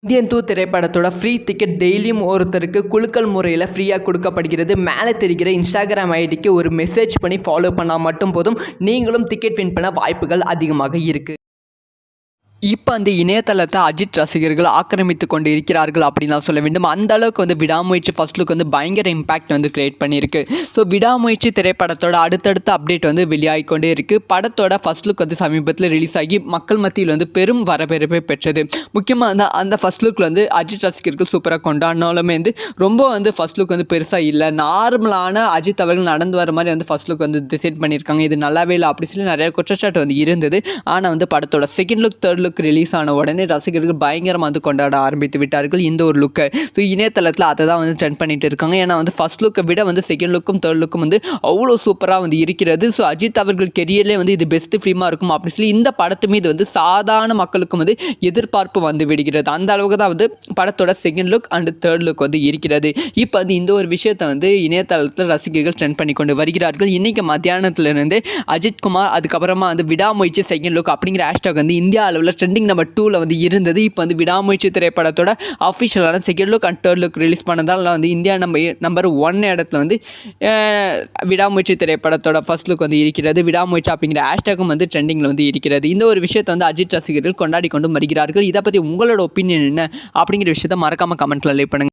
Indian 2 திரைப்படத்தோட free ticket டெய்லியும் ஒருத்தருக்கு குலுக்கல் முறையில் ஃப்ரீயாக கொடுக்கப்படுகிறது. மேலே தெரிகிற இன்ஸ்டாகிராம் ஐடிக்கு ஒரு மெசேஜ் பண்ணி ஃபாலோ பண்ணால் மட்டும் போதும், நீங்களும் டிக்கெட் வின் பண்ண வாய்ப்புகள் அதிகமாக இருக்குது. இப்போ அந்த இணையதளத்தை அஜித் ரசிகர்கள் ஆக்கிரமித்து கொண்டு இருக்கிறார்கள் அப்படின்னு தான் சொல்ல வேண்டும். அந்த அளவுக்கு விடாமுயற்சி ஃபர்ஸ்ட் லுக் பயங்கர இம்பாக்ட் கிரியேட் பண்ணியிருக்கு. ஸோ விடாமுயற்சி திரைப்படத்தோட அடுத்தடுத்த அப்டேட் வெளியாகி கொண்டே இருக்குது. படத்தோட ஃபர்ஸ்ட் லுக் சமீபத்தில் ரிலீஸ் ஆகி மக்கள் மத்தியில் பெரும் வரவேற்பை பெற்றது. முக்கியமாக அந்த ஃபர்ஸ்ட் லுக் அஜித் ரசிகர்கள் சூப்பராக கொண்டாடினாலுமே ரொம்ப ஃபர்ஸ்ட் லுக் பெருசாக இல்லை, நார்மலான அஜித் அவர்கள் நடந்து வர மாதிரி ஃபர்ஸ்ட் லுக் டிசைட் பண்ணியிருக்காங்க. இது நல்லாவே இல்லை அப்படி சொல்லி நிறைய குற்றச்சாட்டு இருந்தது. ஆனால் படத்தோட second look third look release ஆன உடனே ரசிகர்கள் பயங்கரமாக கொண்டாட ஆரம்பித்து விட்டார்கள் இந்த ஒரு லுக்கை. ஸோ இணையதளத்தில் அதை தான் ட்ரெண்ட் பண்ணிட்டு இருக்காங்க. ஏன்னா ஃபர்ஸ்ட் லுக்கை விட செகண்ட் லுக்கும் தேர்ட் லுக்கும் அவ்வளோ சூப்பராக இருக்கிறது. ஸோ அஜித் அவர்கள் கெரியர்லேயே இது பெஸ்ட் ஃபிலிமாக இருக்கும் அப்படின்னு சொல்லி இந்த படத்து மீது சாதாரண மக்களுக்கும் எதிர்பார்ப்பு விடுகிறது. அந்த அளவுக்கு தான் படத்தோட second look and third look இருக்கிறது. இப்போ இந்த ஒரு விஷயத்தை இணையதளத்தில் ரசிகர்கள் ட்ரெண்ட் பண்ணி கொண்டு வருகிறார்கள். இன்னைக்கு மத்தியானத்திலிருந்து அஜித் குமார் அதுக்கப்புறமா விடாமுயற்சி செகண்ட் லுக் அப்படிங்கிற ஹேஷ்டாக் இந்தியா அளவில் ட்ரெண்டிங் நம்பர் 2ல் இருந்தது. இப்போ விடாமுயற்சி திரைப்படத்தோட அஃபிஷியலான second look and third look release பண்ணதால் இந்தியா நம்பர் 1 இடத்துல விடாமுயற்சி திரைப்படத்தோட ஃபர்ஸ்ட் லுக் இருக்கிறது. விடாமுயற்சி அப்படிங்கிற ஹேஷ்டாகும் ட்ரெண்டிங்கில் இருக்கிறது. இந்த ஒரு விஷயத்தை அஜித் ரசிகர்கள் கொண்டாடி கொண்டு வருகிறார்கள். இதை பற்றி உங்களோட ஒப்பீனியன் என்ன அப்படிங்கிற விஷயத்தை மறக்காமல் கமெண்ட்டில் லைக் பண்ணுங்கள்.